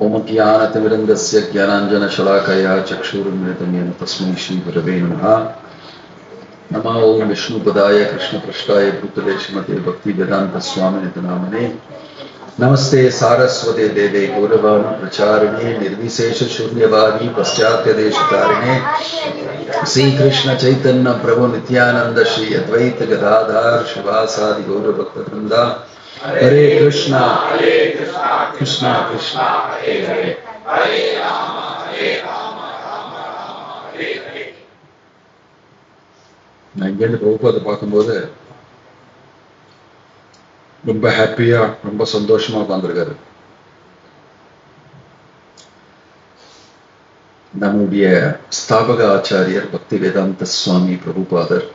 ओमज्ञानतिमिरन्दस्य ज्ञानाञ्जनशलाकया चक्षुरुन्मिलितं येन तस्मै श्रीगुरवे नमः। नमः ओं विष्णुपदाय कृष्णपृष्ठाय भूतले श्रीमते भक्तिवेदान्तस्वामिनिति नामने। नमस्ते सारस्वते देवे गौरवाणी प्रचारिणे निर्विशेषशून्यवादी पाश्चात्यदेशतारिणे श्रीकृष्ण चैतन्य प्रभु नित्यानंद श्री अद्वैत गदाधर शिवासादि गौरभक्तवृंदा। हरे कृष्णा कृष्णा कृष्णा हरे हरे, हरे राम राम हरे हरे। நான் இங்கேருந்து பிரபுபாதை பார்க்கும்போது ரொம்ப ஹாப்பியா ரொம்ப சந்தோஷமா உட்கார்ந்துருக்காரு. நம்முடைய ஸ்தாபக ஆச்சாரியர் பக்தி வேதாந்த சுவாமி பிரபுபாதர்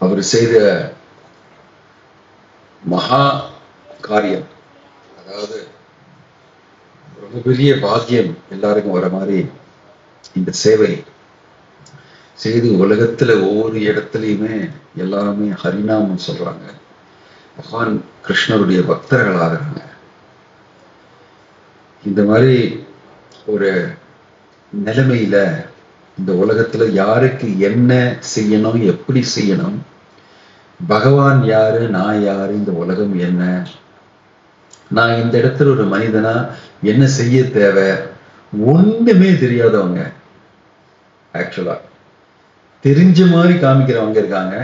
அவர் செய்த மகா காரியம், அதாவது ரொம்ப பெரிய பாக்கியம் எல்லாருக்கும் வர மாதிரி இந்த சேவை செய்து உலகத்துல ஒவ்வொரு இடத்துலையுமே எல்லாருமே ஹரிநாமம் சொல்றாங்க, பகவான் கிருஷ்ணருடைய பக்தர்கள் ஆகிறாங்க. இந்த மாதிரி ஒரு நிலைமையில இந்த உலகத்துல யாருக்கு என்ன செய்யணும், எப்படி செய்யணும், பகவான் யாரு, நான் யாரு, இந்த உலகம் என்ன, நான் இந்த இடத்துல ஒரு மனிதனா என்ன செய்ய தேவை, ஒண்ணுமே தெரியாதவங்க, ஆக்சுவலா தெரிஞ்ச மாதிரி காமிக்கிறவங்க இருக்காங்க,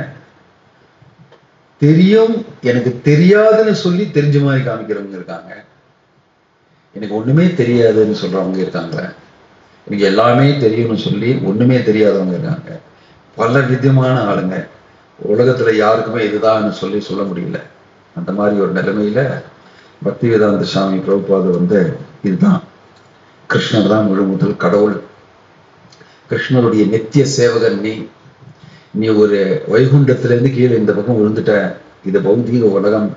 தெரியும் எனக்கு தெரியாதுன்னு சொல்லி தெரிஞ்ச மாதிரி காமிக்கிறவங்க இருக்காங்க, எனக்கு ஒண்ணுமே தெரியாதுன்னு சொல்றவங்க இருக்காங்க, எனக்கு எல்லாமே தெரியும்னு சொல்லி ஒண்ணுமே தெரியாதவங்க இருக்காங்க. பல விதமான ஆளுங்க உலகத்துல யாருக்குமே இதுதான் சொல்லி சொல்ல முடியல. அந்த மாதிரி ஒரு நிலைமையில பக்தி வேதாந்த சுவாமி பிரபுபாதர் இதுதான், கிருஷ்ணர் தான் முழு முதல் கடவுள், கிருஷ்ணருடைய நித்திய சேவகன் நீ ஒரு வைகுண்டத்திலிருந்து கீழே இந்த பக்கம் விழுந்துட்ட, இது பௌதீக உலகம்,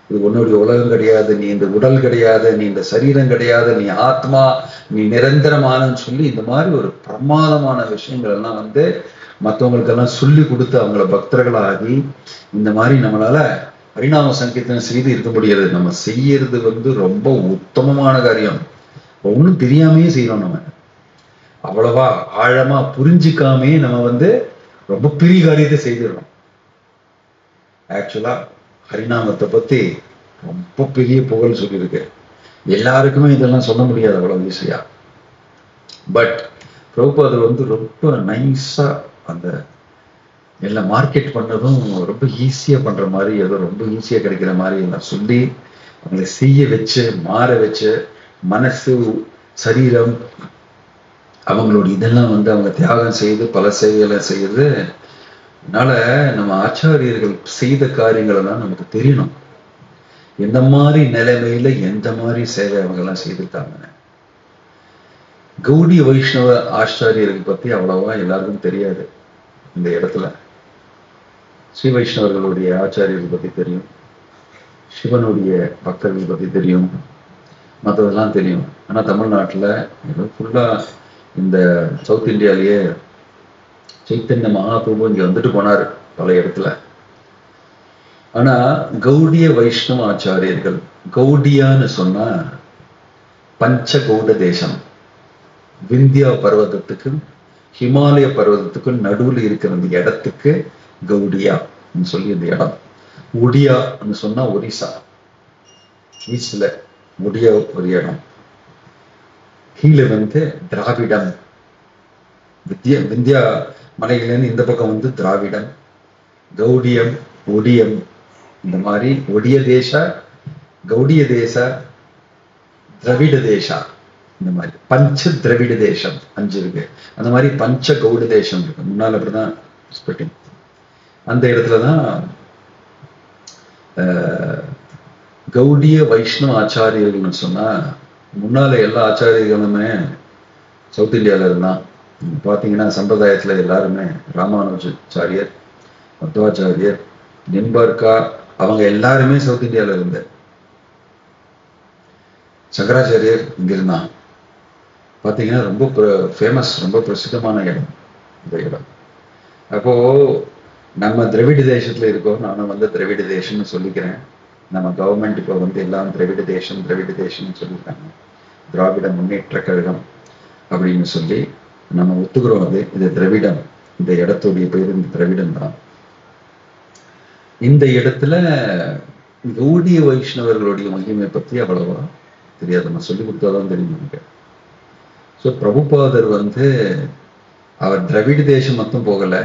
இது உன்னுடைய உலகம் கிடையாது, நீ இந்த உடல் கிடையாது, நீ இந்த சரீரம் கிடையாது, நீ ஆத்மா, நீ நிரந்தரமானன்னு சொல்லி இந்த மாதிரி ஒரு பிரமாதமான விஷயங்கள் எல்லாம் மற்றவங்களுக்கெல்லாம் சொல்லி கொடுத்து அவங்கள பக்தர்களாகி இந்த மாதிரி நம்மளால ஹரிநாம சங்கீர்த்தனம் செய்து இருக்க முடியாது. நம்ம செய்யறது ரொம்ப உத்தமமான காரியம். ஒன்றும் தெரியாமையே செய்யறோம், நம்ம அவ்வளவா ஆழமா புரிஞ்சிக்காமே நம்ம ரொம்ப பெரிய காரியத்தை செய்திடணும். ஆக்சுவலா ஹரிநாமத்தை பத்தி ரொம்ப பெரிய புகழ் சொல்லியிருக்கு. எல்லாருக்குமே இதெல்லாம் சொல்ல முடியாது அவ்வளவு ஈஸியா. பட் பிரபுபாதர் ரொம்ப நைஸா அந்த எல்லாம் மார்க்கெட் பண்ணதும் ரொம்ப ஈஸியா பண்ற மாதிரி, ஏதோ ரொம்ப ஈஸியா கிடைக்கிற மாதிரி எல்லாம் சொல்லி அவங்களை செய்ய வச்சு மாற வச்சு மனசு சரீரம் அவங்களோட இதெல்லாம் அவங்க தியாகம் செய்து பல சேவைகளை செய்யுது. அதனால நம்ம ஆச்சாரியர்கள் செய்த காரியங்கள் எல்லாம் நமக்கு தெரியணும், எந்த மாதிரி நிலைமையில எந்த மாதிரி சேவை அவங்க எல்லாம் செய்திருக்காங்க. கௌடிய வைஷ்ணவ ஆச்சாரியர்கள் பத்தி அவ்வளவா எல்லாருக்கும் தெரியாது. இந்த இடத்துல ஸ்ரீ வைஷ்ணவர்களுடைய ஆச்சாரியர்கள் பத்தி தெரியும், சிவனுடைய பக்தர்கள் பத்தி தெரியும், மற்றதெல்லாம் தெரியும். ஆனா தமிழ்நாட்டுல ஃபுல்லா இந்த சவுத் இந்தியாலேயே சைத்தன்ய மகாபிரபு இங்க வந்துட்டு போனாரு பல இடத்துல. ஆனா கௌடிய வைஷ்ணவ ஆச்சாரியர்கள், கௌடியான்னு சொன்னா பஞ்ச கௌட தேசம், விந்தியா பர்வதத்துக்கும் ஹிமாலய பர்வதத்துக்கும் நடுவில் இருக்கிற அந்த இடத்துக்கு கௌடியா சொல்லி இந்த இடம். ஒடியான்னு சொன்னா ஒரிசா, ஈஸ்ட்ல ஒடியா ஒரு இடம், கீழே திராவிடம், விந்தியா மலையிலேருந்து இந்த பக்கம் திராவிடம், கௌடியம், ஒடியம், இந்த மாதிரி ஒடிய தேச, கௌடிய தேச, திராவிட தேசா, இந்த மாதிரி பஞ்ச திராவிட தேசம் 5 இருக்கு. அந்த மாதிரி பஞ்ச கௌட தேசம் இருக்கு. முன்னால அப்படிதான் ஸ்பிளிட்டிங். அந்த இடத்துலதான் கௌடிய வைஷ்ணவ ஆச்சாரியர்கள்னு சொன்னா முன்னால எல்லா ஆச்சாரியர்களுமே சவுத் இந்தியால இருந்தான். பாத்தீங்கன்னா சம்பிரதாயத்துல எல்லாருமே ராமானுஜாச்சாரியர், மத்வாச்சாரியர், நிம்பர்கா, அவங்க எல்லாருமே சவுத் இந்தியால இருந்த. சங்கராச்சாரியர் இங்க இருந்தான். பாத்தீங்கன்னா ரொம்ப ஃபேமஸ், ரொம்ப பிரசித்தமான இடம் இந்த இடம். அப்போ நம்ம திராவிட தேசத்துல இருக்கோம், நானும் திராவிட தேசம்னு சொல்லிக்கிறேன். நம்ம கவர்மெண்ட் இப்போ வந்து எல்லாம் திராவிட தேசம்னு சொல்லியிருக்காங்க. திராவிட முன்னேற்ற கழகம் அப்படின்னு சொல்லி நம்ம ஒத்துக்கிறோம். இது திராவிடம், இந்த இடத்துடைய பேர் இந்த திராவிடம் தான். இந்த இடத்துல கௌடிய வைஷ்ணவர்களுடைய மகிமை பத்தி அவ்வளவா தெரியாது, நம்ம சொல்லி கொடுத்தாதான் தெரியும் நமக்கு. ஸோ பிரபுபாதர் வந்து அவர் திராவிட தேசம் மட்டும் போகல,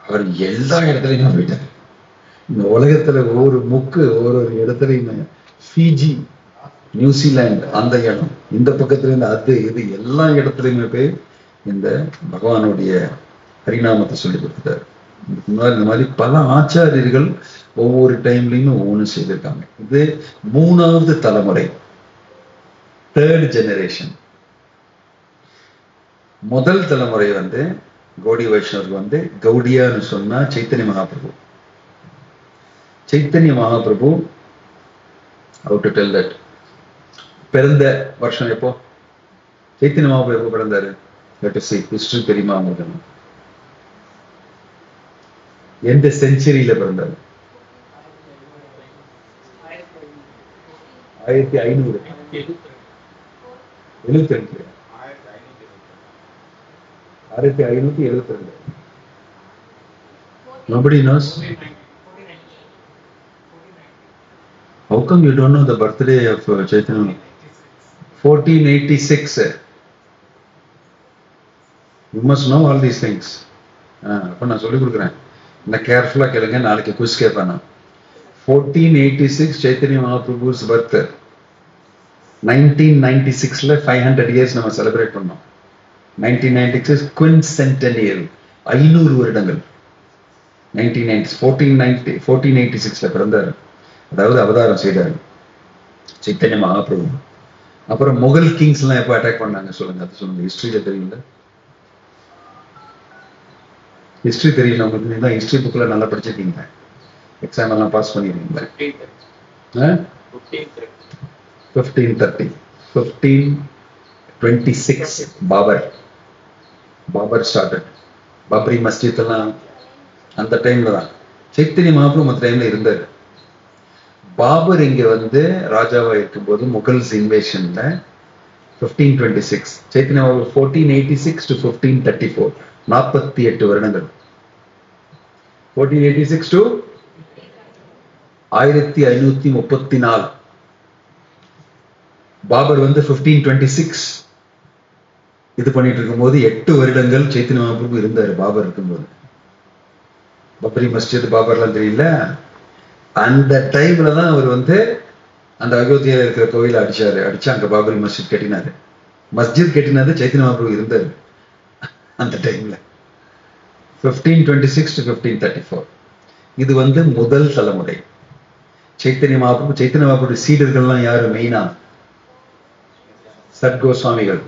அவர் எல்லா இடத்துலையும் போயிட்டார். இந்த உலகத்துல ஒவ்வொரு முக்கு ஒவ்வொரு இடத்துலையும், ஃபிஜி, நியூசிலாந்து, அந்த இடம், இந்த பக்கத்துல இருந்து அது இது எல்லா இடத்துலையுமே போய் இந்த பகவானுடைய ஹரிநாமத்தை சொல்லி கொடுத்துட்டாரு. இந்த மாதிரி பல ஆச்சாரியர்கள் ஒவ்வொரு டைம்லயும் ஒவ்வொன்று செய்திருக்காங்க. இது 3வது தலைமுறை, 3rd ஜெனரேஷன். முதல் தலைமுறை வந்து கௌடி வைஷ்ணவர்கள் வந்து கௌடியான்னு சொன்னா Chaitanya Mahaprabhu. Chaitanya Mahaprabhu how to tell that, பிறந்த வருஷம் எப்போ? சைத்தன்ய மகாபிரபு எப்போ பிறந்தாரு? ஹிஸ்டரி தெரியுமா உங்களுக்கு? எந்த செஞ்சுரியில பிறந்தாரு? 1572. 1572. Nobody knows. How come you don't know the birthday of Chaitanya? 1486. You must know all these things. அப்ப நான் சொல்லி கொடுக்குறேன், நான் கேர்ஃபுல்லா கேளுங்க, நாளைக்கு குவிஸ் கேட்பேன். 1486 சைத்தன்ய மகாபிரபுஸ் பர்த். 1996ல 500 இயர்ஸ் நம்ம செலிப்ரேட் பண்ணோம். 1996 குவின்சென்டெனியல், 500 வருடங்கள். 1486ல பிறந்தாரு, அதாவது அவதாரம் செய்தார் சைத்தன்ய மகாபிரபு. அப்புறம் முகல் கிங்ஸ் எல்லாம் எப்ப அட்டாக் பண்ணாங்க சொல்லுங்க, அது சொல்லுங்க. ஹிஸ்டரியில தெரியல, ஹிஸ்டரி தெரியல உங்களுக்கு? நீங்க தான் ஹிஸ்டரி புக்ல நல்லா படிச்சிருக்கீங்க, எக்ஸாம் எல்லாம் பாஸ் பண்ணிருக்கீங்களா? 1530, 1526 பாபர் ஸ்டார்டட். பாபரி மஸ்ஜித் எல்லாம் அந்த டைம்ல தான். சைத்தன்ய மகாபிரபு அந்த டைம்ல இருந்தாரு. பாபர் இங்க வந்து ராஜாவா இருக்கும்போது முகல்ஸ் இன்வேஷன்ல 1526, சைத்தன்ய மகாபிரபு 1486 to 1534, 48 வருடங்கள். 1486 to 1534. பாபர் வந்து 1526 இது பண்ணிட்டு இருக்கும்போது 8 வருடங்கள் சைத்தன்ய மகாபிரபு இருந்தாரு பாபர் இருக்கும்போது. பப்ரி மஸ்ஜித் பாபர்லாம் தெரியல. அந்த டைம்ல தான் அவர் வந்து அந்த அயோத்தியில இருக்கிற கோயிலை அடிச்சு அங்க பாபரி மஸ்ஜித் கட்டினாரு. மஸ்ஜித் கட்டினது சைத்தன்ய மகாபிரபு இருந்தாரு அந்த டைம்ல. 1526 to 1534. இது வந்து முதல் தலைமுறை சைத்தன்ய மகாபிரபு சீடர்கள்லாம் யாரு மெயினா? சத்கோஸ்வாமிகள்.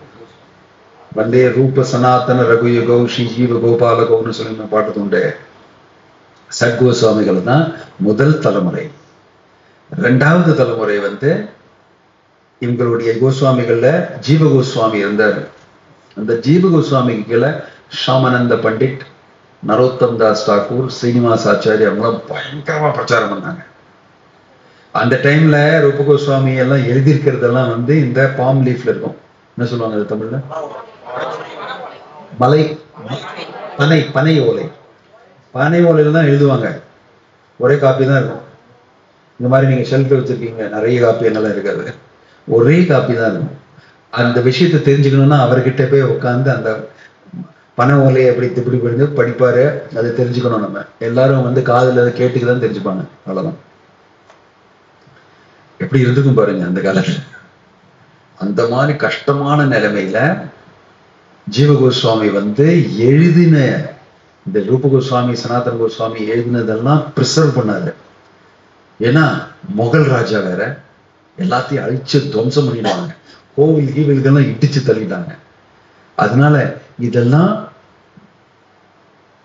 வந்தே ரூப சனாதன ரகுயுகோ ஸ்ரீ ஜீவ கோபாலகோன்னு சொல்லி பாட்டு உண்டு. சத்கோஸ்வாமிகள் தான் முதல் தலைமுறை. 2வது தலைமுறை வந்து இவங்களுடைய கோஸ்வாமிகள்ல ஜீவ கோஸ்வாமி இருந்தார். அந்த ஜீவ கோஸ்வாமிக்கு கீழே ஷாமானந்த பண்டிட், நரோத்தம் தாஸ் தாக்கூர், ஸ்ரீனிவாஸ் ஆச்சாரி அவங்களாம் பயங்கரமா பிரச்சாரம் பண்ணாங்க. அந்த டைம்ல ரூப கோஸ்வாமி எல்லாம் எழுதியிருக்கிறதெல்லாம் வந்து இந்த பாம் லீஃப்ல இருக்கும். என்ன சொல்லுவாங்க அது தமிழ்ல? பனை ஓலை. பனை ஓலையில தான் எழுதுவாங்க. ஒரே காப்பி தான் இருக்கும். இந்த மாதிரி நீங்க ஷெல்ஃப்ல வச்சிருக்கீங்க, நிறைய காப்பி என்னெல்லாம் இருக்காது, ஒரே காப்பி தான் இருக்கும். அந்த விஷயத்தை தெரிஞ்சுக்கணும்னா அவர்கிட்ட போய் உட்காந்து அந்த பனை ஓலையை எப்படி இப்படி படிப்பாரு, அதை தெரிஞ்சுக்கணும். நம்ம எல்லாரும் வந்து காதுல அதை கேட்டுக்குதான் தெரிஞ்சுப்பாங்க, அவ்வளவுதான். எப்படி இருந்துக்கும் பாருங்க அந்த காலத்துல. அந்த மாதிரி கஷ்டமான நிலைமையில ஜீவ கோஸ்வாமி வந்து எழுதின இந்த ரூப கோஸ்வாமி, சனாதன கோஸ்வாமி எழுதினதெல்லாம் பிரிசர்வ் பண்ணாரு. ஏன்னா முகல் ராஜா வேற, எல்லாத்தையும் அழிச்சு துவம்சம் பண்ணிடுவாங்க, கோவில்கெல்லாம் இடிச்சு தள்ளிட்டாங்க. அதனால இதெல்லாம்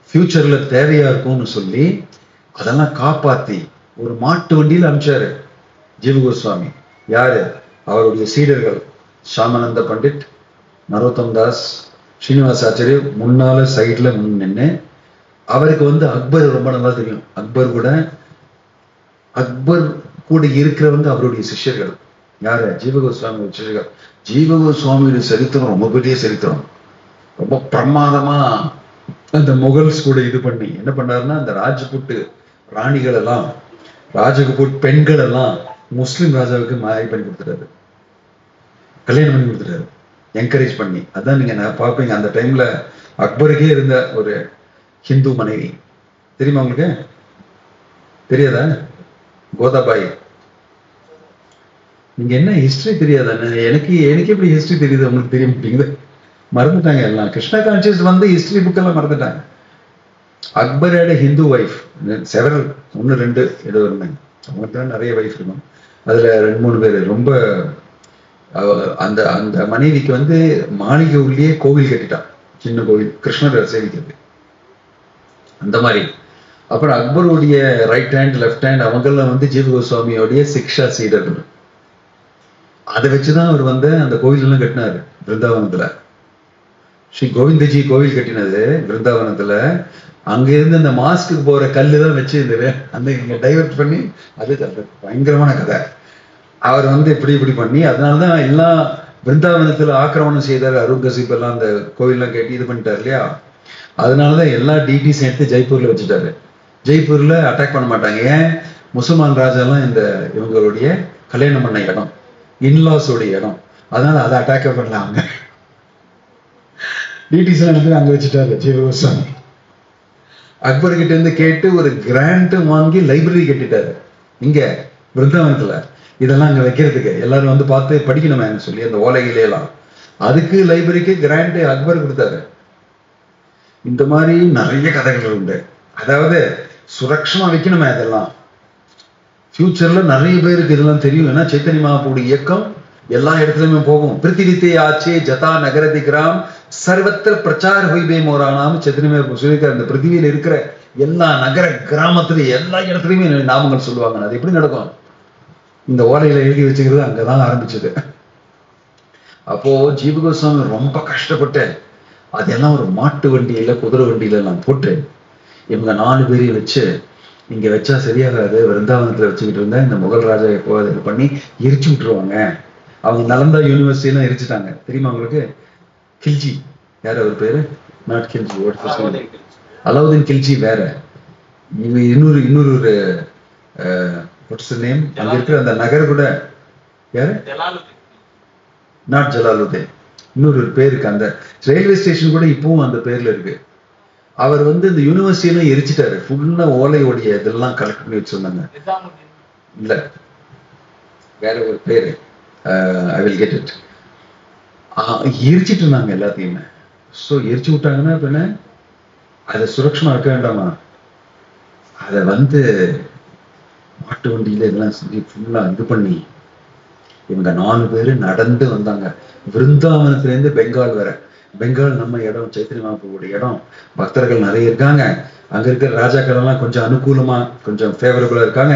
ஃபியூச்சர்ல தேவையா இருக்கும்னு சொல்லி அதெல்லாம் காப்பாத்தி ஒரு மாட்டு வண்டியில் அனுப்பிச்சாரு ஜீவ கோஸ்வாமி. யாரு? அவருடைய சீடர்கள் ஷாமானந்த பண்டிட், நரோத்தம் தாஸ், ஸ்ரீனிவாஸ் ஆச்சாரிய முன்னால சைட்ல நின்று. அவருக்கு வந்து அக்பர் ரொம்ப நல்லா தெரியும். அக்பர் கூட இருக்கிறவங்க அவருடைய சிஷ்யர்கள். யாரு? ஜீவகோஸ்வாமி சிஷ்யர்கள். ஜீவகோஸ்வாமியுடைய சரித்திரம் ரொம்ப பெரிய சரித்திரம். ரொம்ப பிரமாதமா அந்த முகல்ஸ் கூட இது பண்ணி என்ன பண்ணாருன்னா, அந்த ராஜ்புட் ராணிகள் எல்லாம், ராஜபுட் பெண்கள் எல்லாம் முஸ்லிம் ராஜாவுக்கு மாறி பண்ணி கொடுத்துட்டாரு, கல்யாணம் பண்ணி கொடுத்துட்டாரு, என்கரேஜ் பண்ணி. அதான் நீங்க பார்ப்பீங்க அந்த டைம்ல அக்பருக்கே இருந்த ஒரு ஹிந்து மனைவி தெரியுமா உங்களுக்கு? தெரியாதா? கோதாபாய். நீங்க என்ன ஹிஸ்டரி தெரியாதா? எனக்கு எப்படி ஹிஸ்டரி தெரியுது உங்களுக்கு தெரிய மாட்டேங்குது? மறந்துட்டாங்க எல்லாம். கிருஷ்ணா கான்சியஸ் வந்து ஹிஸ்டரி புக் எல்லாம் மறந்துட்டாங்க. அக்பரோட ஹிந்து ஒய்ஃப் செவரல், 1 2 ஏதோ இருந்தாங்க. அவங்களுக்கு தான் நிறைய ஒய்ஃப் இருக்கும். அதுல 2 3 பேர் ரொம்ப அந்த அந்த மனைவிக்கு வந்து மாளிகை உள்ளே கோவில் கட்டிட்டான், சின்ன கோவில், கிருஷ்ணரை சேவிக்கிறது அந்த மாதிரி. அப்புறம் அக்பருடைய ரைட் ஹேண்ட் லெஃப்ட் ஹேண்ட் அவங்கெல்லாம் வந்து ஜீவகோஸ்வாமியோடைய சிக்ஷா சீடர்கள். அதை வச்சுதான் அவர் வந்து அந்த கோவில் எல்லாம் கட்டினாரு பிருந்தாவனத்துல. ஸ்ரீ கோவிந்தஜி கோவில் கட்டினது பிருந்தாவனத்துல. அங்க இருந்து அந்த மாஸ்க்கு போற கல்லு தான் வச்சு அந்த இங்க டைவர்ட் பண்ணி, அது பயங்கரமான கதை. அவர் வந்து இப்படி பண்ணி, அதனாலதான் எல்லாம் பிருந்தாவனத்துல ஆக்கிரமணம் செய்தார். அருங்கசீப் எல்லாம் அந்த கோவில்லாம் கட்டி இது பண்ணிட்டாரு இல்லையா? அதனாலதான் எல்லா டிடிஸ் எடுத்து ஜெய்ப்பூர்ல வச்சுட்டாரு. ஜெய்ப்பூர்ல அட்டாக் பண்ண மாட்டாங்க. ஏன்? முசல்மான் ராஜா எல்லாம் இந்த இவங்களுடைய கல்யாணம் பண்ண இடம், இன்லாஸ் உடைய இடம். அதனால அதை அட்டாக் பண்ணலாங்க. டிடிஸ் எல்லாம் அங்க வச்சுட்டாரு ஜீவகோஸ்வாமி. அக்பர் கிட்ட இருந்து கேட்டு ஒரு கிராண்ட் வாங்கி லைப்ரரி கட்டிட்டாரு இங்க பிருந்தாவனத்துல. இதெல்லாம் அங்க வைக்கிறதுக்கு எல்லாரும் வந்து பார்த்து படிக்கணுமே சொல்லி அந்த ஓலைகளெல்லாம், அதுக்கு லைப்ரரிக்கு கிராண்ட் அக்பர் கொடுத்தாரு. இந்த மாதிரி நிறைய கதைகள் உண்டு. அதாவது சுரக்ஷமா வைக்கணுமே அதெல்லாம். ஃபியூச்சர்ல நிறைய பேருக்கு இதெல்லாம் தெரியும். ஏன்னா சைத்தன்ய மகாபிரபுடைய இயக்கம் எல்லா இடத்துலயுமே போகும். பிருத்திவித்தே ஆச்சே ஜதா நகரதி கிராம் சர்வத்திர பிரச்சார ஹொய்பே மோரானாம் சைத்தன்ய மகாபிரபு சொல்லியிருக்காரு. அந்த பிருத்திவியில இருக்கிற எல்லா நகர கிராமத்துல எல்லா இடத்துலயுமே நாமங்கள் சொல்லுவாங்க. அது எப்படி நடக்கும்? இந்த ஓலையில எழுதி வச்சுக்கிறது அங்கதான் ஆரம்பிச்சது. அப்போ ஜீவகோஸ்வாமி ரொம்ப கஷ்டப்பட்டு அதெல்லாம் ஒரு மாட்டு வண்டியில குதிரை வண்டியில எல்லாம் போட்டு இவங்க 4 பேரையும் வச்சு, இங்க வச்சா சரியாகாது, விருந்தாவனத்துல வச்சுக்கிட்டு இருந்தா இந்த முகல் ராஜா எப்போ அதை பண்ணி எரிச்சு விட்டுருவாங்க. அவங்க நலந்தா யூனிவர்சிட்டி எல்லாம் எரிச்சுட்டாங்க. தெரியுமா உங்களுக்கு? கில்ஜி, யார் அவர் பேரு? நாட் கில்ஜி, அலாவுதீன் கில்ஜி வேற. இன்னொரு வாட்ஸ் தி நேம்? அங்க இருக்கிற அந்த நகர் கூட யாரு? நாட் ஜலாலுதீன், இன்னொரு பேருக்கு. அந்த ரயில்வே ஸ்டேஷன் கூட இப்பவும் அந்த பேர்ல இருக்கு. அவர் வந்து இந்த யூனிவர்சிட்டியெல்லாம் எரிச்சிட்டாரு. ஃபுல்லா ஓலையோடைய இதெல்லாம் கலெக்ட் பண்ணி வச்சிருந்தாங்க. இல்ல, வேற ஒரு பேரு, ஐ வில் கெட் இட். எரிச்சிட்டு இருந்தாங்க எல்லாத்தையுமே. ஸோ எரிச்சு விட்டாங்கன்னா பின்ன அதை சுரக்ஷமா இருக்க வேண்டாமா? அதை வந்து மாட்டு வண்டியில இதெல்லாம் செஞ்சு ஃபுல்லா இது பண்ணி இவங்க 4 பேரு நடந்து வந்தாங்க. விருந்தாவனத்துல இருந்து பெங்கால் வர. பெங்கால் நம்ம இடம், சைத்தன்ய மகாபிரபுடைய இடம், பக்தர்கள் நிறைய இருக்காங்க. அங்க இருக்கிற ராஜாக்கள் எல்லாம் கொஞ்சம் அனுகூலமா கொஞ்சம் ஃபேவரபிளா இருக்காங்க.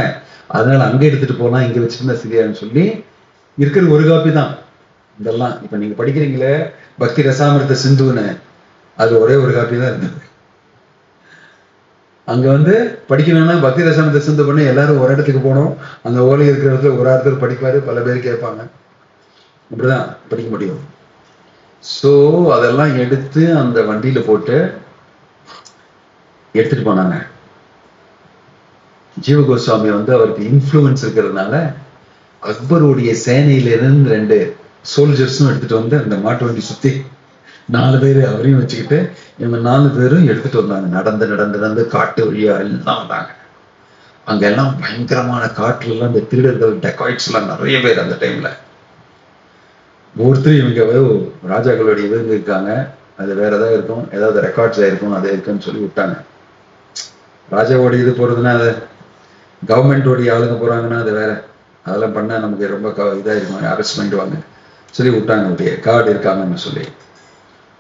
அதனால அங்க எடுத்துட்டு போலாம், இங்க வச்சிருந்தா சரியான்னு சொல்லி இருக்கிறது ஒரு காப்பி தான் இதெல்லாம். இப்ப நீங்க படிக்கிறீங்களே பக்தி ரசாமிர்த சிந்துன்னு, அது ஒரே ஒரு காப்பி தான் இருந்தது. அங்க வந்து படிக்கணும்னா பக்தி ரசாமிர்த சிந்து பண்ணி எல்லாரும் ஒரு இடத்துக்கு போனோம். அந்த ஓலை இருக்கிற இடத்துல ஒரு ஆறுத்தர் படிப்பாரு, பல பேர் கேட்பாங்க. இப்படிதான் படிக்க முடியும். சோ அதெல்லாம் எடுத்து அந்த வண்டியில போட்டு எடுத்துட்டு போனாங்க. ஜீவகோஸ்வாமி வந்து அவருக்கு இன்ஃப்ளூயன்ஸ் இருக்கிறதுனால அக்பருடைய சேனையில இருந்து 2 சோல்ஜர்ஸும் எடுத்துட்டு வந்து அந்த மாட்டு வண்டி சுத்தி 4 பேரு அவரையும் வச்சுக்கிட்டு இவங்க 4 பேரும் எடுத்துட்டு வந்தாங்க. நடந்து காட்டு வழியா எல்லாம் வந்தாங்க. அங்க எல்லாம் பயங்கரமான காட்டுல எல்லாம் இந்த திருடர்கள், டெக்காய்ட்ஸ் எல்லாம் நிறைய பேர் அந்த டைம்ல. ஒருத்தர் இவங்க ராஜாக்களுடைய இவங்க இருக்காங்க, அது வேற ஏதாவது இருக்கும், ஏதாவது ரெக்கார்ட்ஸ் ஆயிருக்கும், அது இருக்குன்னு சொல்லி விட்டாங்க. ராஜாவோட இது போறதுன்னா அது கவர்மெண்டோடைய ஆளுங்க போறாங்கன்னா அது வேற. அதெல்லாம் பண்ணா நமக்கு ரொம்ப இதாயிருக்கும், அரெஸ்ட் பண்ணிடுவாங்க சொல்லி விட்டாங்க. அப்படியே கார்டு இருக்காங்கன்னு சொல்லி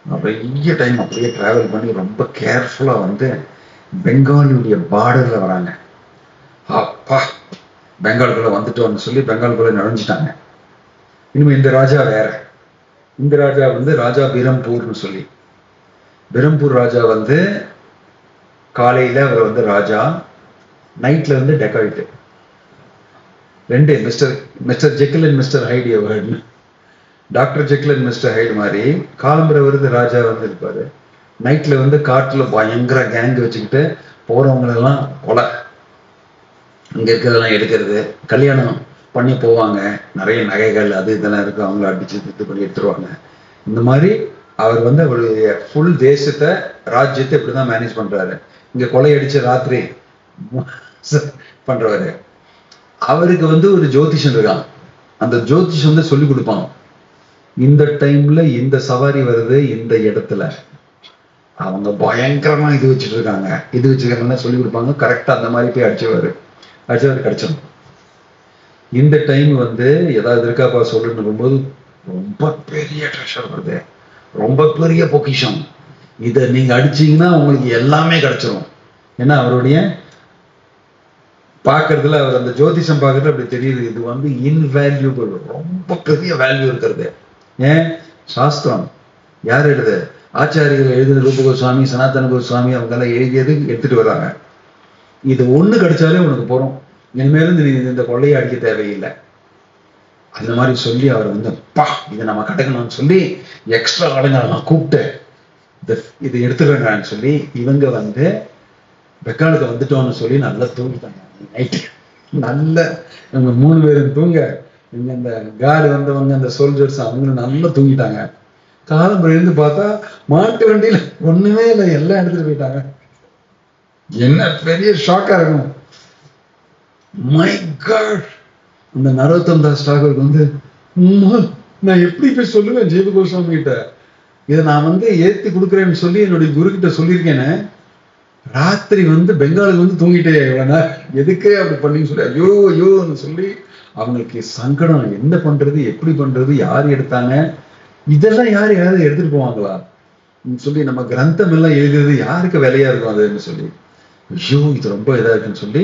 நிறைய டைம் அப்படியே டிராவல் பண்ணி ரொம்ப கேர்ஃபுல்லா வந்து பெங்காலுடைய பார்டர்ல வராங்க. அப்பா பெங்காலுக்குள்ள வந்துட்டோம்னு சொல்லி பெங்காலுக்குள்ள நுழைஞ்சிட்டாங்க. இனிமே இந்த ராஜா வேற. இந்த ராஜா வந்து ராஜா பிரம்பூர்னு சொல்லி, பிரம்பூர் ராஜா வந்து காலையில அவர் வந்து ராஜா, நைட்ல வந்து டெக்காய்ட். ரெண்டு mister Jekyll and mister Hyde word. Doctor Jekyll and mister Hyde மாதிரி காலம்பரை வருது ராஜா வந்து இருப்பாரு. நைட்ல வந்து காட்டுல பயங்கர கேங் வச்சுக்கிட்டு போறவங்களெல்லாம் கொலை, இங்க இருக்கிறதெல்லாம் எடுக்கிறது, கல்யாணம் பண்ணி போவாங்க, நிறைய நகைகள் அது இதெல்லாம் இருக்கு, அவங்கள அடிச்சு இது பண்ணி எடுத்துருவாங்க. இந்த மாதிரி அவர் வந்து அவருடைய ஃபுல் தேசத்தை ராஜ்யத்தை இப்படிதான் மேனேஜ் பண்றாரு. இங்க கொலையடிச்சு ராத்திரி பண்றவரு. அவருக்கு வந்து ஒரு ஜோதிஷன் இருக்கான். அந்த ஜோதிஷம் வந்து சொல்லி கொடுப்பான், இந்த டைம்ல இந்த சவாரி வருது இந்த இடத்துல, அவங்க பயங்கரமா இது வச்சிருக்காங்கன்னா சொல்லி கொடுப்பாங்க. கரெக்டா அந்த மாதிரி போய் அடிச்சவர் கிடைச்சிடும். இந்த டைம் வந்து ஏதாவது இருக்காப்பா சொல்லுன்னு போது ரொம்ப பெரிய ட்ரெஷர் வருது, ரொம்ப பெரிய பொக்கிஷம், இதை நீங்க அடிச்சீங்கன்னா உங்களுக்கு எல்லாமே கிடைச்சிரும். ஏன்னா அவருடைய பாக்குறதுல, அவர் அந்த ஜோதிஷம் பாக்குறதுல அப்படி தெரியுது, இது வந்து இன்வேல்யூபிள், ரொம்ப பெரிய வேல்யூ இருக்கிறது. ஏன் சாஸ்திரம் யார் எழுது? ஆச்சாரியர்கள் எழுதுன ரூப கோஸ்வாமி, சனாதன கோஸ்வாமி அவங்க எல்லாம் எழுதியது எடுத்துட்டு வர்றாங்க. இது ஒண்ணு கிடைச்சாலே உனக்கு போறோம், இனிமேலும் நீ இந்த கொள்ளையை அடிக்க தேவையில்லை. அந்த மாதிரி சொல்லி அவர் வந்து இதை நம்ம கிடைக்கணும்னு சொல்லி எக்ஸ்ட்ரா ஆளுங்களெல்லாம் கூப்பிட்டு இதை எடுத்துடுறாங்கன்னு சொல்லி இவங்க வந்து பெக்காலுக்கு வந்துட்டோம்னு சொல்லி நல்லா தூங்கிட்டாங்க. நைட்டு நல்ல இவங்க 3 பேரும் தூங்க, இவங்க இந்த கார்டு வந்தவங்க அந்த சோல்ஜர்ஸ் அவங்களும் நல்லா தூங்கிட்டாங்க. காலம் எழுந்து பார்த்தா மாட்டு வண்டியில ஒண்ணுமே இல்லை, எல்லாம் எடுத்துட்டு போயிட்டாங்க. என்ன பெரிய ஷாக்கா இருக்கும். மை காட், அந்த நரோத்தம் தாஸ் டாகூருக்கு வந்து நான் எப்படி போய் சொல்லுவேன் ஜீவ கோஸ்வாமி கிட்ட, இதை நான் வந்து ஏத்தி கொடுக்குறேன்னு சொல்லி என்னுடைய குரு கிட்ட சொல்லியிருக்கேன்னு, ராத்திரி வந்து பெங்காலுக்கு வந்து தூங்கிட்டே எதுக்கு அப்படி பண்ணி சொல்லி ஐயோன்னு சொல்லி அவங்களுக்கு சங்கடம். என்ன பண்றது, எப்படி பண்றது, யார் எடுத்தாங்க, இதெல்லாம் யாராவது எடுத்துட்டு போவாங்களா சொல்லி, நம்ம கிரந்தம் எல்லாம் எழுதுறது யாருக்கு வேலையா இருக்கும் அதுன்னு சொல்லி, ஐயோ இது ரொம்ப இதா இருக்குன்னு சொல்லி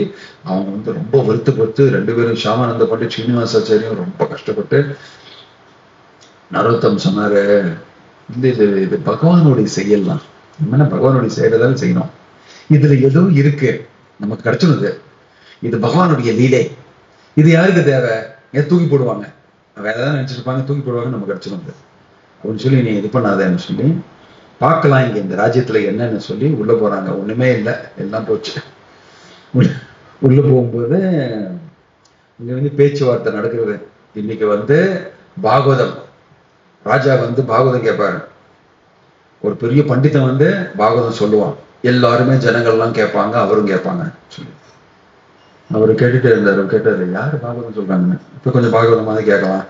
அவங்க வந்து ரொம்ப வருத்தப்பட்டு 2 பேரும் ஷாமானந்த பண்டிட் ஸ்ரீனிவாசாச்சாரியும் ரொம்ப கஷ்டப்பட்டு, நரோத்தம் சொன்னாரு, இது பகவானுடைய செயல்லாம், என்ன பகவானுடைய செயலதான் செய்யணும், இதுல ஏதோ இருக்கு நமக்கு கிடைச்சிருது, இது பகவானுடைய லீலை, இது யாருக்கு தேவை, ஏன் தூக்கி போடுவாங்க, வேற ஏதாவது நினைச்சிருப்பாங்க, தூக்கி போடுவாங்க, நமக்கு கிடைச்சிருது அப்படின்னு சொல்லி நீ இது பண்ணாதேன்னு சொல்லி, பார்க்கலாம் இங்க இந்த ராஜ்யத்துல என்னன்னு சொல்லி உள்ள போறாங்க. ஒண்ணுமே இல்லை, எல்லாம் போச்சு. உள்ள போகும்போது இங்க வந்து பேச்சுவார்த்தை நடக்கிறது. இன்னைக்கு வந்து பாகவதம், ராஜா வந்து பாகவதம் கேட்பாரு, ஒரு பெரிய பண்டிதன் வந்து பாகவதம் சொல்லுவான், எல்லாருமே ஜனங்கள்லாம் கேட்பாங்க, அவரும் கேட்பாங்க சொல்லி அவரு கேட்டுட்டு இருந்தாரு. கேட்டாரு, யாரு பாகவதம் சொல்றாங்கன்னு. இப்ப கொஞ்சம் பாகவதமாக கேட்கலாம்,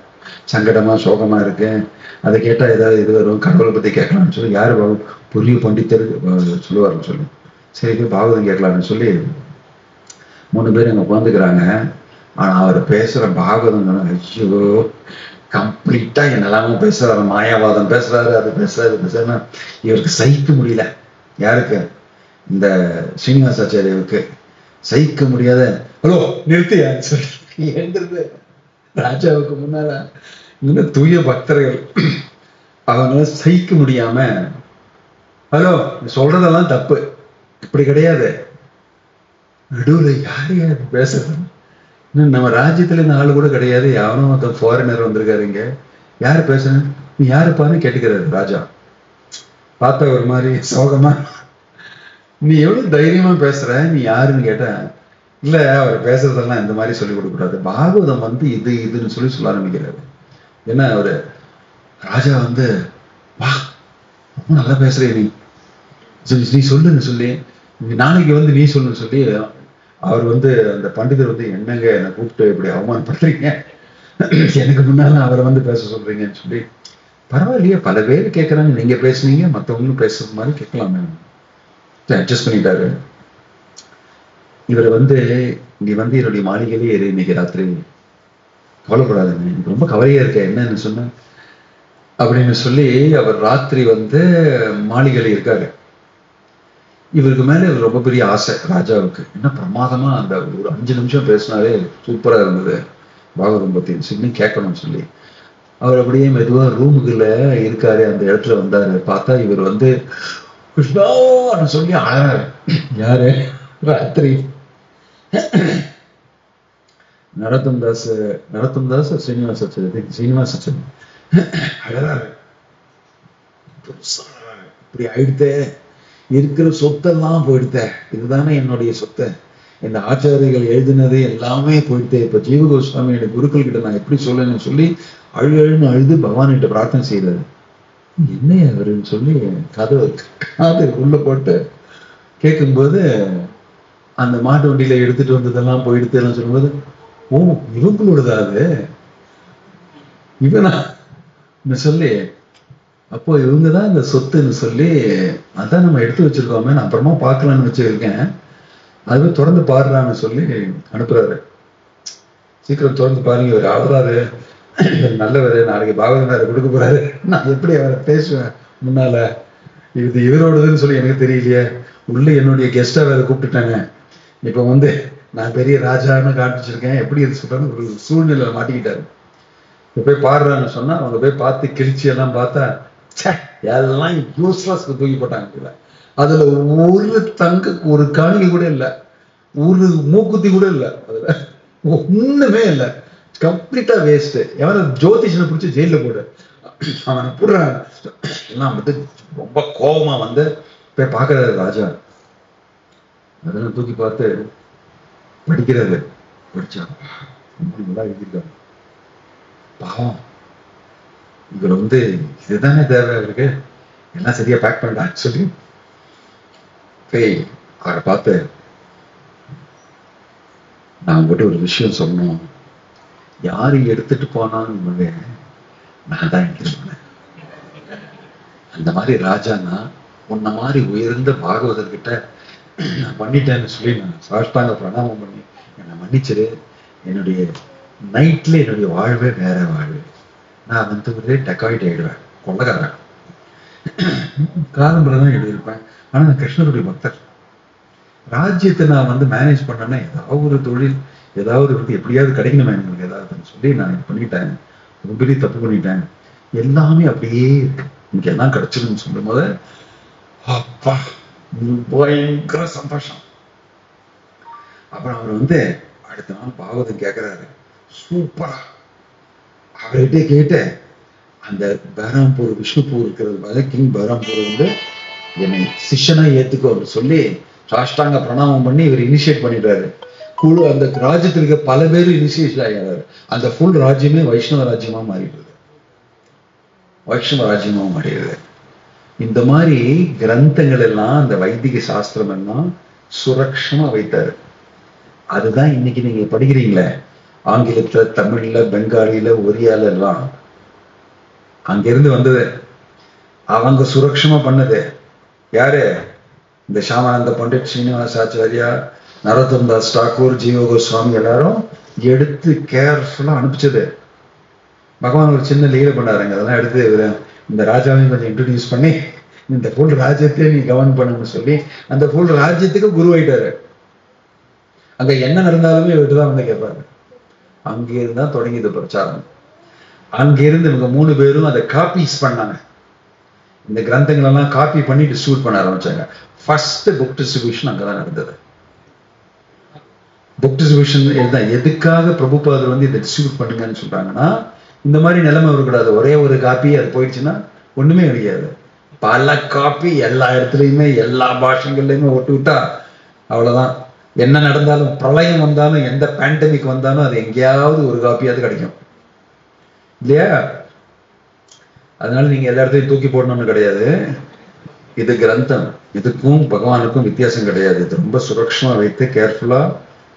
சங்கடமா சோகமா இருக்கு, அதை கேட்டா ஏதாவது இது வரும், கடவுளை பத்தி கேட்கலாம்னு சொல்லி, யாரு பெரிய பண்டித்தர் சொல்லுவாருன்னு சொல்லி, சரி போய் பாகவதம் கேட்கலாம்னு சொல்லி 3 பேர் அங்க உட்காந்துக்கிறாங்க. ஆனா அவர் பேசுற பாகவதம், ஐயோ கம்ப்ளீட்டா என்னெல்லாம பேசுறாரு, மாயாவாதம் பேசுறாரு, அது பேசுறாரு, இவருக்கு சகிக்க முடியல. யாருக்கு? இந்த ஸ்ரீனிவாசாச்சாரியருக்கு சகிக்க முடியாத, ஹலோ நிறுத்தியா சொல்லி எழுந்திருது ராஜாவுக்கு முன்னால. இன்னும் தூய பக்தர்கள் அவங்க சகிக்க முடியாம, ஹலோ சொல்றதெல்லாம் தப்பு, இப்படி கிடையாது, நடுவுல யாரு பேசுறது, நம்ம ராஜ்யத்துல இந்த ஆளு கூட கிடையாது, யாரும் ஒருத்தர் ஃபாரினர் வந்திருக்காரு, இங்க யாரு பேசுறேன், நீ யாருப்பான்னு கேட்டுக்கிறாரு ராஜா. பார்த்தா ஒரு மாதிரி சோகமா, நீ எவ்வளவு தைரியமா பேசுற, நீ யாருன்னு கேட்ட, இல்ல அவர் பேசுறதெல்லாம் இந்த மாதிரி சொல்லி கொடுக்க கூடாது, பாகவதம் வந்து இதுன்னு சொல்ல ஆரம்பிக்கிறாரு. ஏன்னா அவரு ராஜா வந்து, வா ரொம்ப நல்லா பேசுறே நீ சொல்லுன்னு சொல்லி, நாளைக்கு வந்து நீ சொல்லுன்னு சொல்லி, அவர் வந்து அந்த பண்டிதர் வந்து, என்னங்க என்னை கூப்பிட்டு இப்படி அவமானப்படுறீங்க, எனக்கு முன்னால அவரை வந்து பேச சொல்றீங்கன்னு சொல்லி, பரவாயில்லையே பல பேர் கேட்கறாங்க, நீங்க பேசுனீங்க, மற்றவங்களும் பேசுறது மாதிரி கேட்கலாமே அட்ஜஸ்ட் பண்ணிட்டாரு. இவர் வந்து, நீ வந்து என்னுடைய மாளிகையிலே ஏறி இன்னைக்கு ராத்திரி, கவலைப்படாதுங்க, எனக்கு ரொம்ப கவலையா இருக்க, என்னன்னு சொன்ன அப்படின்னு சொல்லி அவர் ராத்திரி வந்து மாளிகையில இருக்காரு. இவருக்கு மேல ரொம்ப பெரிய ஆசை ராஜாவுக்கு, என்ன பிரமாதமா அந்த ஒரு 5 நிமிஷம் பேசினாலே சூப்பரா இருந்தது பாகவதம் பத்தி சொல்லி கேட்கணும்னு சொல்லி, அவர் அப்படியே மெதுவா ரூமுக்குள்ள இருக்காரு. அந்த இடத்துல வந்தாரு. பார்த்தா இவர் வந்து கிருஷ்ணான்னு சொல்லி அழறாரு. யாரு? ராத்திரி நரோத்தம் தாஸ் ஸ்ரீனிவாஸ் சச்சன் அழறாரு. இப்படி ஆயிடுத்தே, இருக்கிற சொத்தெல்லாம் போயிடுத்த, இதுதானே என்னுடைய சொத்தை, இந்த ஆச்சாரிகள் எழுதினது எல்லாமே போயிடுத்தே, இப்ப ஜீவ கோஸ்வாமியோட குருக்கள் கிட்ட நான் எப்படி சொல்லுன்னு சொல்லி அழுன்னு அழுது பகவான்கிட்ட பிரார்த்தனை செய்தாரு. என்ன அவருன்னு சொல்லி காது உள்ள போட்டு கேட்கும்போது அந்த மாட்டு வண்டியில எடுத்துட்டு வந்ததெல்லாம் போயிடுத்து எல்லாம் சொல்லும்போது, ஓ இவங்களோடதா அது இவனா சொல்லி, அப்போ இவங்கதான் இந்த சொத்துன்னு சொல்லி, அதான் நம்ம எடுத்து வச்சிருக்கோமே, நான் அப்புறமா பார்க்கலான்னு வச்சிருக்கேன், அது தொடர்ந்து பாடுறான்னு சொல்லி அனுப்புறாரு. சீக்கிரம் தொடர்ந்து பாருங்க, இவர் ஆடுறாரு, நல்லவரு, நாளைக்கு பாகவதம் வேற கொடுக்க போறாரு, நான் எப்படி அவரை பேசுவேன் முன்னால, இது இவரோடதுன்னு சொல்லி எனக்கு தெரியலையே, உள்ள என்னுடைய கெஸ்டா வேற கூப்பிட்டுட்டாங்க, இப்ப நான் பெரிய ராஜான்னு காட்டிச்சிருக்கேன், எப்படி இது சொல்றான்னு ஒரு சூழ்நிலை மாட்டிக்கிட்டாரு. இப்ப போய் பாடுறான்னு சொன்னா அவங்க போய் பார்த்து கிழிச்சி எல்லாம் பார்த்தா எல்லாம் யூஸ்லெஸ் தூக்கி போட்டாங்க. அதுல ஒரு காணிக்கை கூட இல்லை, ஒரு மூக்குத்தி கூட இல்லை, அதுல ஒண்ணுமே இல்லை, கம்ப்ளீட்டா வேஸ்ட். எவன ஜோதிஷனை பிடிச்சி ஜெயில போடு, அவனை போடுறான் எல்லாம் ரொம்ப கோபமா போய் பாக்குறாரு ராஜா. அதெல்லாம் தூக்கி பார்த்து படிக்கிறாரு. படிச்சா நல்லா எழுதியிருக்காரு, பாவம் இவர் இதுதானே தேவை அவருக்கு, எல்லாம் சரியா பேக் பண்ணான்னு சொல்லி போய் அவரை பார்த்து, நான் உங்ககிட்ட ஒரு விஷயம் சொல்லணும், யாரு எடுத்துட்டு போனான்னு நான் தான் எடுத்துட்டு போனேன், அந்த மாதிரி ராஜானா உன்ன மாதிரி உயர்ந்த பாகவதர்கிட்ட நான் பண்ணிட்டேன்னு சொல்லி நான் சாஷ்டாங்க பிரணாமம் பண்ணி என்னை மன்னிச்சிரு, என்னுடைய நைட்ல என்னுடைய வாழ்வே வேற வாழ்வு, நான் ஒரே டெக்காய்ட் ஆயிடுவேன், கொள்ளக்காரன், காலம்புறதான் எழுதியிருப்பேன், ஆனா நான் கிருஷ்ணருடைய பக்தர், ராஜ்யத்தை நான் மேனேஜ் பண்ணேன்னா ஏதாவது ஒரு தொழில் ஏதாவது எப்படியாவது கிடைக்கணுமே எனக்கு ஏதாவதுன்னு சொல்லி நான் இது பண்ணிட்டேன், ரொம்ப பெரிய தப்பு பண்ணிட்டேன், எல்லாமே அப்படியே இருக்கு, எனக்கு எல்லாம் கிடைச்சிருன்னு சொல்லும் போது அப்பா பயங்கர சந்தோஷம். அப்புறம் அவர் அடுத்த நாள் பாகவதம் கேட்கிறாரு, சூப்பரா அவர்கிட்ட கேட்டு அந்த பஹராம்பூர் விஷ்ணுபூர் இருக்கிறது கிங் பஹராம்பூர் என்னை சிஷ்யனா ஏத்துக்கோன்னு சொல்லி சாஷ்டாங்க பிரணாமம் பண்ணி இவர் இனிஷியேட் பண்ணிடுறாரு. குழு அந்த ராஜ்யத்தில் இருக்க பல பேர் இனிஷியேட் ஆகிறாரு. அந்த ஃபுல் ராஜ்யமே வைஷ்ணவ ராஜ்யமா மாறிடுது, வைஷ்ணவ ராஜ்யமா மாறிடுது. இந்த மாதிரி கிரந்தங்கள் எல்லாம், அந்த வைதிக சாஸ்திரம் எல்லாம் சுரக்ஷமா வைத்தாரு. அதுதான் இன்னைக்கு நீங்க படிக்கிறீங்களே, ஆங்கிலத்துல, தமிழ்ல, பெங்காலில, ஒரியால எல்லாம் அங்கிருந்து வந்தது, அவங்க சுரக்ஷமா பண்ணது யாரு? இந்த ஷாமானந்த பண்டிட், ஸ்ரீனிவாசாச்சாரியா, நரோத்தம் தாஸ் டாக்கூர், ஜீவ கோஸ்வாமி எல்லாரும் எடுத்து கேர்ஃபுல்லா அனுப்பிச்சது. பகவான் ஒரு சின்ன லீல பண்ணாருங்க, அதெல்லாம் எடுத்து இந்த ராஜாவையும் கொஞ்சம் இன்ட்ரடியூஸ் பண்ணி இந்த ஃபுல் ராஜ்யத்தையும் நீ கவர்ன் பண்ணுன்னு சொல்லி அந்த ஃபுல் ராஜ்யத்துக்கு குரு ஆயிட்டாரு. அங்க என்ன நடந்தாலுமே இவர்தான் கேட்பாரு. அங்கிருந்தா தொடங்கியது பிரச்சாரம். அங்கிருந்து இவங்க 3 பேரும் அதை காப்பீஸ் பண்ணாங்க. இந்த கிரந்தங்கள் எல்லாம் காப்பி பண்ணி டிஸ்ட்ரிபியூட் பண்ண ஆரம்பிச்சாங்க. ஃபர்ஸ்ட் புக் டிஸ்ட்ரிபியூஷன் அங்கதான் நடந்தது. புக் டிஸ்ட்ரிபியூஷன் எதுக்காக பிரபுபாதர் இதை டிஸ்ட்ரிபியூட் பண்ணுங்கன்னு சொல்றாங்கன்னா, இந்த மாதிரி நிலைமை வரக்கூடாது. ஒரே ஒரு காப்பி அது போயிடுச்சுன்னா ஒண்ணுமே கிடையாது. பல காப்பி எல்லா இடத்துலயுமே எல்லா பாஷங்கள்லயுமே ஒட்டு விட்டா அவ்வளவுதான். என்ன நடந்தாலும், பிரளயம் வந்தாலும், எந்த பேண்டமிக் வந்தாலும் அது எங்கேயாவது ஒரு காப்பியாவது கிடைக்கும் இல்லையா? அதனால நீங்க எல்லா இடத்தையும் தூக்கி போடணும்னு கிடையாது. இது கிரந்தம், இதுக்கும் பகவானுக்கும் வித்தியாசம் கிடையாது. இது ரொம்ப சுரக்ஷமா வைத்து கேர்ஃபுல்லா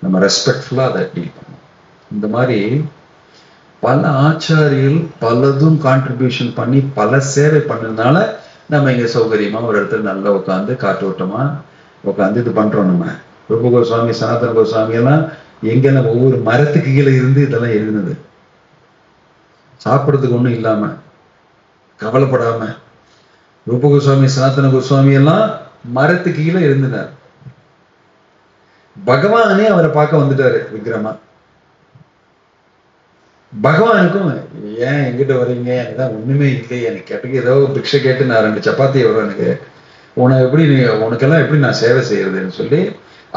நம்ம ரெஸ்பெக்ட்ஃபுல்லா அதை டீல் பண்ணணும். இந்த மாதிரி பல ஆச்சாரியர்கள் பலதும் கான்ட்ரிபியூஷன் பண்ணி பல சேவை பண்ணதுனால நம்ம இங்க சௌகரியமா ஒரு இடத்துல நல்லா உட்காந்து காற்றோட்டமா உட்காந்து இது பண்றோம். நம்ம ரூப கோஸ்வாமி, சனாதன கோஸ்வாமி எல்லாம் எங்கெல்லாம் ஒவ்வொரு மரத்துக்கு கீழே இருந்து இதெல்லாம் எழுதினது. சாப்பிட்றதுக்கு ஒண்ணும் இல்லாம, கவலைப்படாம ரூப கோஸ்வாமி, சனாதன கோஸ்வாமி எல்லாம் மரத்துக்கு கீழே இருந்தினார். பகவானே அவரை பார்க்க வந்துட்டாரு விக்ரமா. பகவானுக்கும் ஏன் எங்கிட்ட வரீங்க, எனக்குதான் ஒண்ணுமே இல்லை, எனக்கு கேட்டுக்கு ஏதோ பிக்ஷை கேட்டு நான் 2 சப்பாத்தி வரும், எனக்கு உனக்கெல்லாம் எப்படி நான் சேவை செய்யறதுன்னு சொல்லி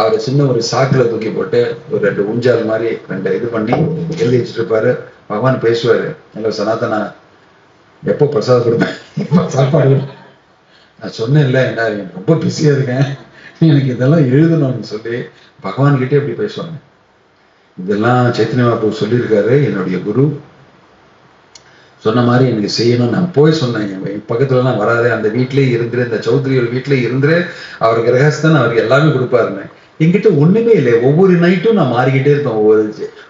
அவரை சின்ன ஒரு சாக்குல தூக்கி போட்டு ஒரு 2 ஊஞ்சால் மாதிரி 2 இது பண்ணி எழுதி வச்சுட்டு இருப்பாரு. பகவான் பேசுவாரு, இல்ல சனாதனா எப்போ பிரசாதம் கொடுப்பேன், எப்போ சாப்பாடு. நான் சொன்னேன் இல்ல, என்ன ரொம்ப பிஸியா இருக்கேன், எனக்கு இதெல்லாம் எழுதணும்னு சொல்லி பகவான் கிட்டே எப்படி பேசுவாங்க. இதெல்லாம் சைத்தன்ய மகாபிரபு சொல்லியிருக்காரு. என்னுடைய குரு சொன்ன மாதிரி எனக்கு செய்யணும். நான் போய் சொன்னேன், என் பக்கத்துலலாம் வராதே, அந்த வீட்டிலே இருந்துரு, இந்த சௌத்ரியோட வீட்டிலே இருந்துரு, அவருக்கு கிரகஸ்தான் அவருக்கு எல்லாமே கொடுப்பாருன்னு. என்கிட்ட ஒண்ணுமே இல்லை. ஒவ்வொரு நைட்டும் நான் மாறிக்கிட்டே இருப்பேன்.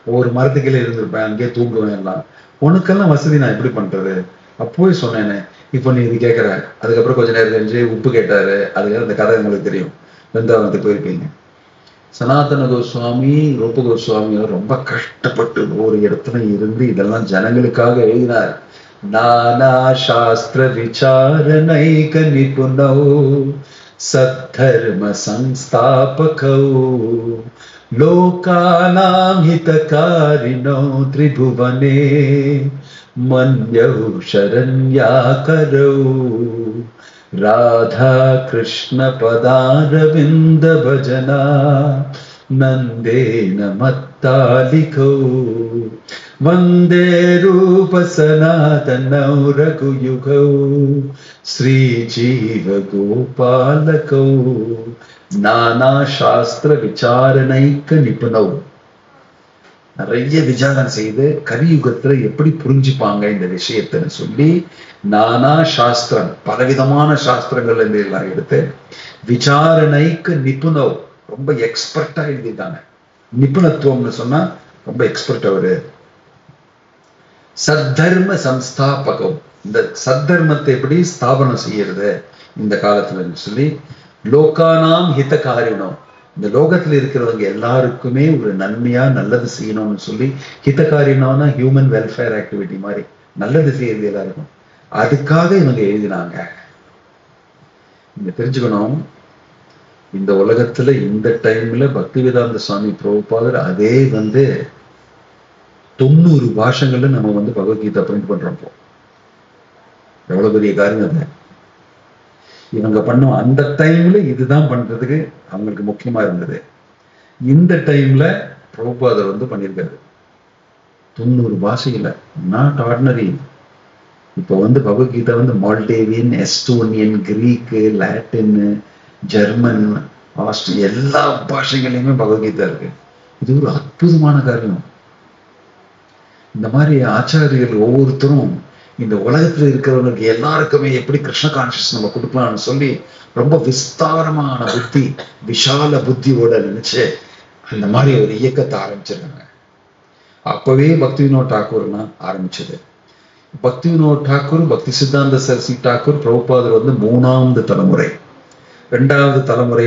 ஒவ்வொரு மரத்துக்கீழே இருந்திருப்பேன், அங்கேயே தூங்குவேன் எல்லாம். உனக்கெல்லாம் வசதி நான் எப்படி பண்றது? அப்போவே சொன்னேனே, இப்போ நீ இது கேட்கற. அதுக்கப்புறம் கொஞ்ச நேரம் கழிஞ்சு உப்பு கேட்டாரு. அதுக்காக அந்த கதை உங்களுக்கு தெரியும், வெந்தாவனத்துக்கு போயிருப்பீங்க. சனாதன கோஸ்வாமி, ரூப கோஸ்வாமி ரொம்ப கஷ்டப்பட்டு ஒரு இடத்துல இருந்து இதெல்லாம் ஜனங்களுக்காக எழுதினார். நானா சாஸ்திர விசாரணைக நிபுணௌ சத்தர்ம சம்ஸ்தாபகௌ லோகானாம் ஹிதகாரிணோ திரிபுவனே மன்யௌ சரண்யாகரௌ ராதா கிருஷ்ண பதாரவிந்த பஜனா நந்தேன மத்தாலிகோ வந்தே ரூப சனாதனௌ ரகுயுகௌ ஸ்ரீ ஜீவ கோபாலகௌ நானா சாஸ்திர விசாரணைக்க நிபுணௌ. நிறைய விசாரம் செய்து கலியுகத்துல எப்படி புரிஞ்சுப்பாங்க இந்த விஷயத்தை சொல்லி நானா சாஸ்திரம், பலவிதமான சாஸ்திரங்கள் இருந்து எல்லாம் எடுத்து விசாரணைக்கு நிபுணர், ரொம்ப எக்ஸ்பர்ட்டா எழுதிட்டாங்க. நிபுணத்துவம்னு சொன்னா ரொம்ப எக்ஸ்பர்ட் அவரு. சத்தர்ம சம்ஸ்தாபகம், இந்த சத்தர்மத்தை எப்படி ஸ்தாபனம் செய்யறது இந்த காலத்துல சொல்லி லோகானாம் ஹிதகாரிணம், இந்த லோகத்துல இருக்கிறவங்க எல்லாருக்குமே ஒரு நன்மையா நல்லது செய்யணும்னு சொல்லி, ஹிதகாரினோன்னா ஹியூமன் வெல்ஃபேர் ஆக்டிவிட்டி மாதிரி நல்லது செய்யறது எல்லாருக்கும், அதுக்காக இவங்க எழுதினாங்க. நீங்க தெரிஞ்சுக்கணும், இந்த உலகத்துல இந்த டைம்ல பக்திவேதாந்த சுவாமி பிரபுபாதர் அதே 90 பாஷங்கள்ல நம்ம பகவத்கீதா பிரிண்ட் பண்றோம். எவ்வளவு பெரிய காரியம் அது. இவங்க பண்ணும் அந்த டைம்ல இதுதான் பண்றதுக்கு அவங்களுக்கு முக்கியமா இருந்தது. இந்த டைம்ல பிரபுபாதர் பண்ணியிருக்காரு 90 பாஷையில. Not ordinary. இப்போ Bhagavad Gita Moldavian, எஸ்டோனியன், Greek, Latin, German, ஆஸ்திரிய எல்லா பாஷைகளையுமே பகவத்கீதா இருக்கு. இது ஒரு அற்புதமான காரியம். இந்த மாதிரி ஆச்சாரியர்கள் ஒவ்வொருத்தரும் இந்த உலகத்துல இருக்கிறவங்களுக்கு எல்லாருக்குமே எப்படி கிருஷ்ண கான்சியஸ் நம்ம கொடுக்கலாம்னு சொல்லி ரொம்ப விஸ்தாரமான புத்தி, விஷால புத்தியோட நினைச்சு அந்த மாதிரி ஒரு இயக்கத்தை ஆரம்பிச்சிருக்காங்க. அப்பவே பக்தி வினோத் டாக்கூர்னா ஆரம்பிச்சது. பக்தி வினோத் டாக்கூர், பக்தி சித்தாந்த சரஸ்வதி டாக்கூர், பிரபுபாதர் 3வது தலைமுறை. 2வது தலைமுறை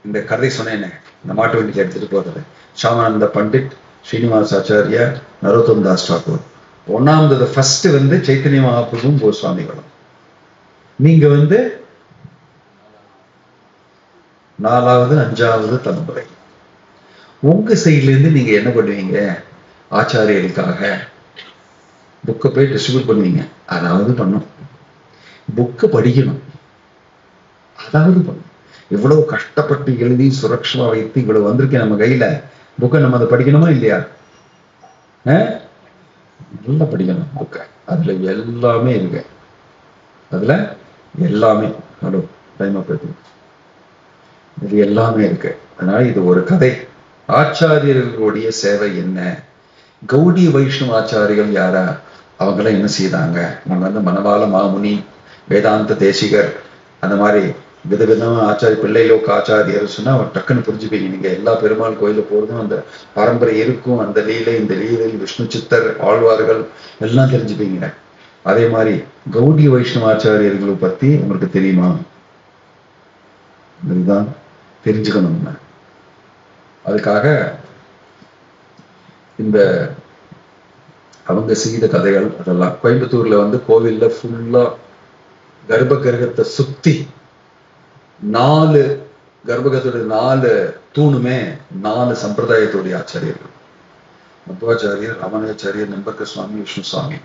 இந்த கதை சொன்னேன்னு இந்த மாட்டு வண்டிக்கு எடுத்துட்டு போறது ஷாமானந்த பண்டிட், ஸ்ரீனிவாசாச்சாரியா, நரோத்தம் தாஸ் டாக்கூர். 1வது ஃபர்ஸ்ட் சைத்தன்ய மகாபிரபுவும் கோஸ்வாமிகளும். நீங்க 4வது 5வது தலைமுறை. உங்க சைட்ல இருந்து நீங்க என்ன பண்ணுவீங்க? ஆச்சாரியர்களுக்காக புக்கை போய் டிஸ்ட்ரிபியூட் பண்ணுவீங்க. அதாவது பண்ணும், புக்கை படிக்கணும், அதாவது பண்ணும். இவ்வளவு கஷ்டப்பட்டு எழுதி சுரக்ஷமா வைத்து இவ்வளவு வந்திருக்கேன் நம்ம கையில, புக்கை நம்ம அதை படிக்கணுமா இல்லையா? நல்லா படிக்கணும் புக்கை. அதுல எல்லாமே இருக்கு. அதுல எல்லாமே ஹலோ டைம் பத்தி இது எல்லாமே இருக்கு. அதனால இது ஒரு கதை. ஆச்சாரியர்களுடைய சேவை என்ன? கௌடி வைஷ்ணவ ஆச்சாரிகள் யாரா? அவங்களாம் என்ன செய்தாங்க? அவங்க மணவாள மாமுனி, வேதாந்த தேசிகர், அந்த மாதிரி விதவிதமா ஆச்சாரிய பிள்ளைலோக ஆச்சாரியர் சொன்னா டக்குன்னு புரிஞ்சுப்பீங்க. நீங்க எல்லா பெருமாள் கோயில போறதும் அந்த பரம்பரை இருக்கும். அந்த லீலை, இந்த லீலையில் விஷ்ணு சித்தர், ஆழ்வார்கள் எல்லாம் தெரிஞ்சுப்பீங்க. அதே மாதிரி கௌடி வைஷ்ணவ ஆச்சாரியர்களை பத்தி உங்களுக்கு தெரியுமா? இதுதான் தெரிஞ்சுக்கணும். அதுக்காக இந்த அவங்க செய்த கதைகள் அதெல்லாம் கோயம்புத்தூர்ல கோவில்ல ஃபுல்லா கர்ப்ப கிரகத்தை சுத்தி 4 கர்ப்பகத்துடைய 4 தூணுமே 4 சம்பிரதாயத்துடைய ஆச்சாரியர்கள். மத்வாச்சாரியர், ரமணாச்சாரியர், நம்பக்க சுவாமி, விஷ்ணு சுவாமி.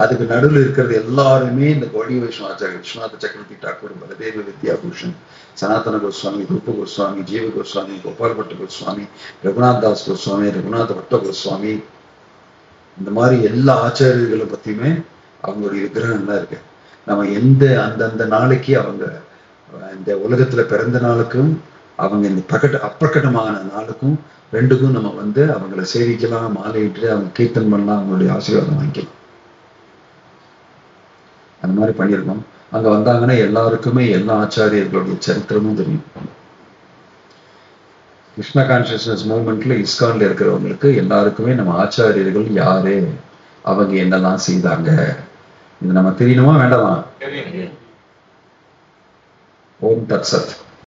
அதுக்கு நடுவில் இருக்கிறது எல்லாருமே இந்த கௌடிய வைஷ்ணவாச்சாரிய விஸ்வநாத சக்கரவர்த்தி டாக்கூர், பலதேவ வித்யாபூஷன், சனாதன கோஸ்வாமி, ரூப கோஸ்வாமி, ஜீவ கோஸ்வாமி, கோபால் பட்ட கோஸ்வாமி, ரகுநாத் தாஸ் கோஸ்வாமி, ரகுநாத பட்ட கோஸ்வாமி, இந்த மாதிரி எல்லா ஆச்சாரியர்களை பத்தியுமே அவங்களுடைய விக்கிரகம் தான் இருக்கு. நம்ம அந்தந்த நாளைக்கு அவங்க இந்த உலகத்துல பிறந்த நாளுக்கும் அவங்க இந்த அப்பிரகடமான நாளுக்கும் ரெண்டுக்கும் நம்ம அவங்களை சேவிக்கலாம், மாலையிட்டு அவங்க கீர்த்தன் பண்ணலாம், அவங்களுடைய ஆசீர்வாதம் வாங்கிக்கலாம். அந்த மாதிரி பண்ணியிருக்கோம். அங்க வந்தாங்கன்னா எல்லாருக்குமே எல்லா ஆச்சாரியர்களுடைய சரித்திரமும் தெரியும். கிருஷ்ண கான்சியஸ்னஸ் மூவ்மெண்ட்ல இஸ்கான்ல இருக்கிறவங்களுக்கு எல்லாருக்குமே நம்ம ஆச்சாரியர்கள் யாரு, அவங்க என்னெல்லாம் செய்தாங்க, இது நம்ம தெரியணுமா வேண்டாமா? ஓம் தத் சத்.